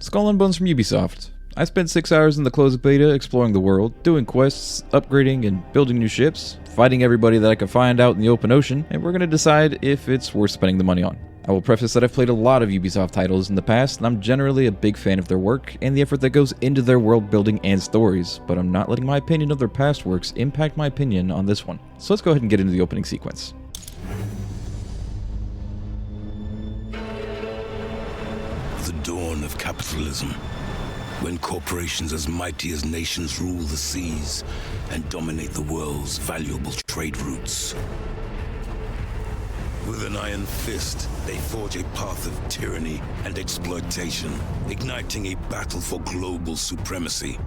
Skull and Bones from Ubisoft. I spent 6 hours in the closed beta exploring the world, doing quests, upgrading and building new ships, fighting everybody that I could find out in the open ocean, and we're going to decide if it's worth spending the money on. I will preface that I've played a lot of Ubisoft titles in the past, and I'm generally a big fan of their work and the effort that goes into their world building and stories, but I'm not letting my opinion of their past works impact my opinion on this one. So let's go ahead and get into the opening sequence. The dawn of capitalism, when corporations as mighty as nations rule the seas and dominate the world's valuable trade routes. With an iron fist, they forge a path of tyranny and exploitation, igniting a battle for global supremacy.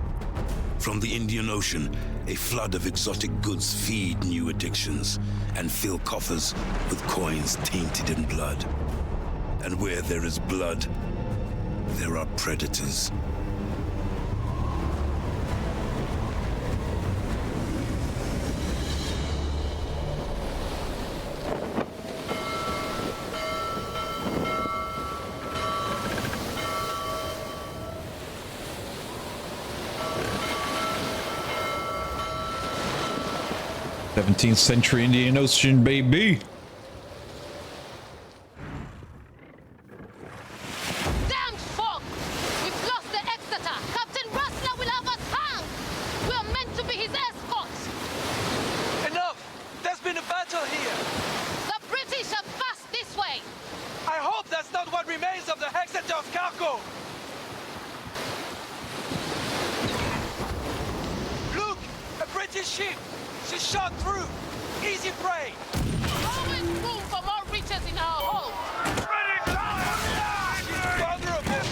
From the Indian Ocean, a flood of exotic goods feed new addictions and fill coffers with coins tainted in blood. And where there is blood, there are predators. '17th century Indian Ocean, baby. Damn fog! We've lost the Exeter! Captain Rustler will have us hanged! We're meant to be his escorts! Enough! There's been a battle here! The British have passed this way! I hope that's not what remains of the Exeter's cargo! Look! A British ship! She's shot through! Easy prey! Always room for more riches in our hold! Vulnerable!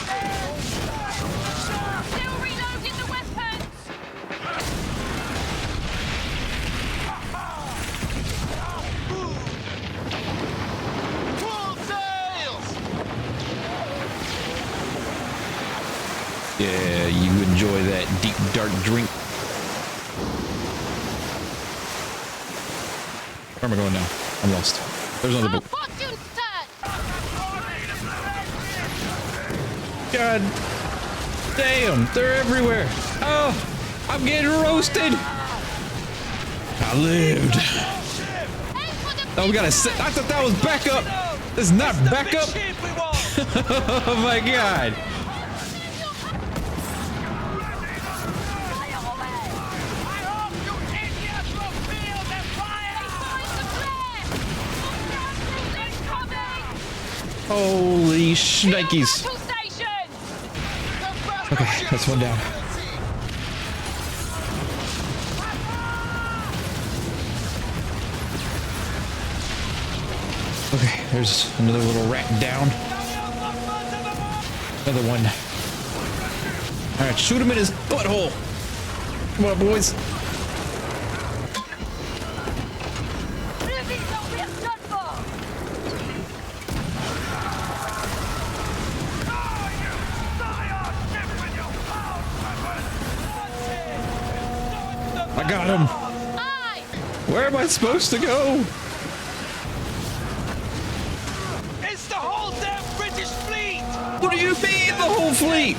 Still reloading the weapons! Full sails! Yeah, you enjoy that deep, dark drink. Where am I going now? I'm lost. There's another Our boat. fortune's turned! God damn, they're everywhere. Oh, I'm getting roasted. I lived. Aim for the Oh, we gotta sit. I thought that was backup. This is not Big backup. ship we want! Oh my god. Holy shnikes. Two stations! Okay, that's one down. Okay, there's another little rat down. Another one. Alright, shoot him in his butthole. Come on, boys. I got him. Aye! Where am I supposed to go? It's the whole damn British fleet! What do you mean, the whole fleet?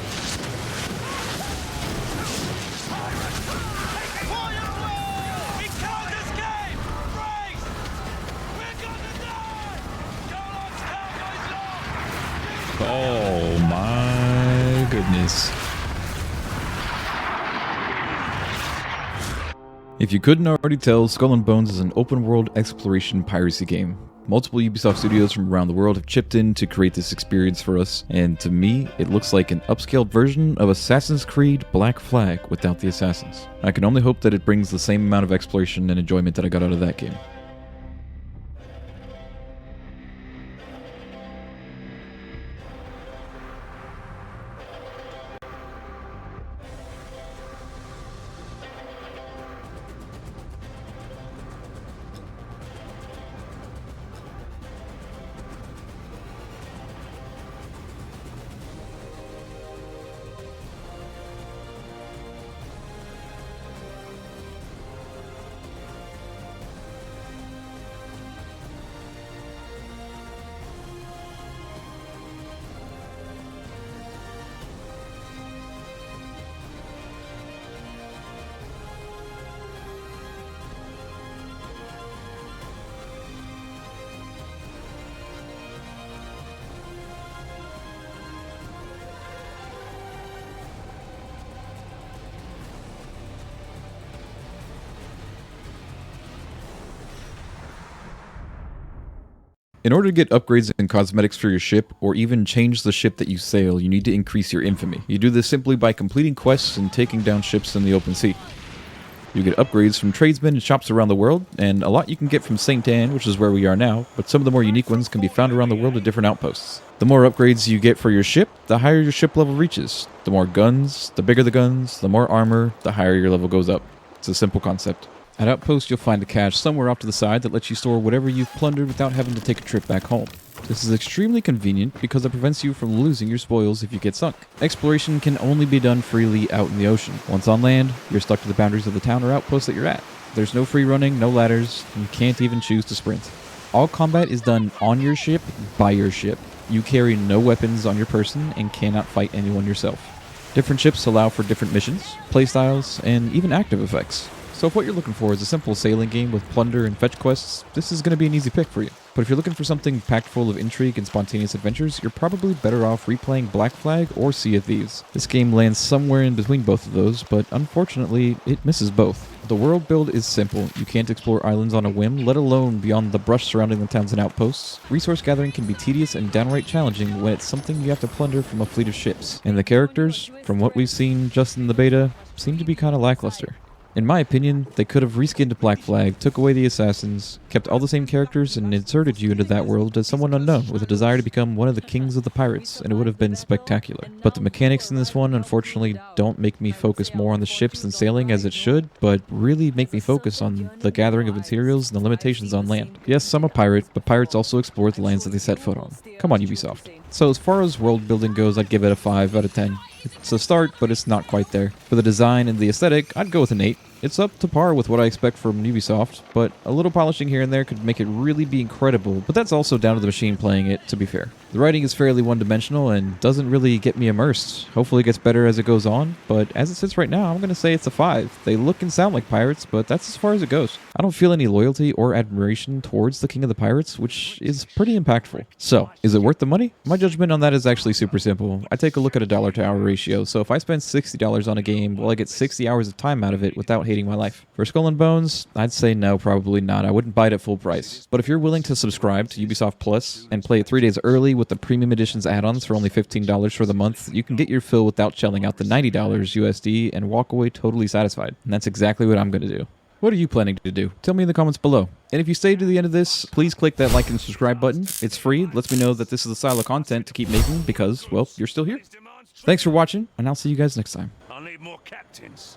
We can't escape! Brace! We're gonna die! Charlotte's cargo is lost! Oh my goodness. If you couldn't already tell, Skull and Bones is an open-world exploration piracy game. Multiple Ubisoft studios from around the world have chipped in to create this experience for us, and to me, it looks like an upscaled version of Assassin's Creed Black Flag without the assassins. I can only hope that it brings the same amount of exploration and enjoyment that I got out of that game. In order to get upgrades and cosmetics for your ship, or even change the ship that you sail, you need to increase your infamy. You do this simply by completing quests and taking down ships in the open sea. You get upgrades from tradesmen and shops around the world, and a lot you can get from St. Anne, which is where we are now, but some of the more unique ones can be found around the world at different outposts. The more upgrades you get for your ship, the higher your ship level reaches. The more guns, the bigger the guns, the more armor, the higher your level goes up. It's a simple concept. At Outpost, you'll find a cache somewhere off to the side that lets you store whatever you've plundered without having to take a trip back home. This is extremely convenient because it prevents you from losing your spoils if you get sunk. Exploration can only be done freely out in the ocean. Once on land, you're stuck to the boundaries of the town or outpost that you're at. There's no free running, no ladders, and you can't even choose to sprint. All combat is done on your ship, by your ship. You carry no weapons on your person and cannot fight anyone yourself. Different ships allow for different missions, playstyles, and even active effects. So if what you're looking for is a simple sailing game with plunder and fetch quests, this is going to be an easy pick for you. But if you're looking for something packed full of intrigue and spontaneous adventures, you're probably better off replaying Black Flag or Sea of Thieves. This game lands somewhere in between both of those, but unfortunately, it misses both. The world build is simple. You can't explore islands on a whim, let alone beyond the brush surrounding the towns and outposts. Resource gathering can be tedious and downright challenging when it's something you have to plunder from a fleet of ships. And the characters, from what we've seen just in the beta, seem to be kind of lackluster. In my opinion, they could have reskinned Black Flag, took away the assassins, kept all the same characters, and inserted you into that world as someone unknown with a desire to become one of the kings of the pirates, and it would have been spectacular. But the mechanics in this one, unfortunately, don't make me focus more on the ships and sailing as it should, but really make me focus on the gathering of materials and the limitations on land. Yes, I'm a pirate, but pirates also explore the lands that they set foot on. Come on, Ubisoft. So as far as world building goes, I'd give it a 5 out of 10. It's a start, but it's not quite there. For the design and the aesthetic, I'd go with an 8. It's up to par with what I expect from Ubisoft, but a little polishing here and there could make it really be incredible, but that's also down to the machine playing it, to be fair. The writing is fairly one-dimensional and doesn't really get me immersed. Hopefully it gets better as it goes on, but as it sits right now, I'm going to say it's a 5. They look and sound like pirates, but that's as far as it goes. I don't feel any loyalty or admiration towards the King of the Pirates, which is pretty impactful. So, is it worth the money? My judgment on that is actually super simple. I take a look at a dollar-to-hour ratio, so if I spend $60 on a game, well, I get 60 hours of time out of it without hating my life. For Skull and Bones, I'd say no, probably not. I wouldn't buy it at full price. But if you're willing to subscribe to Ubisoft Plus and play it 3 days early with the Premium Editions add-ons for only $15 for the month, you can get your fill without shelling out the $90 USD and walk away totally satisfied. And that's exactly what I'm going to do. What are you planning to do? Tell me in the comments below. And if you stayed to the end of this, please click that like and subscribe button. It's free. It lets me know that this is the style of content to keep making because, well, you're still here. Thanks for watching, and I'll see you guys next time. I'll need more captains.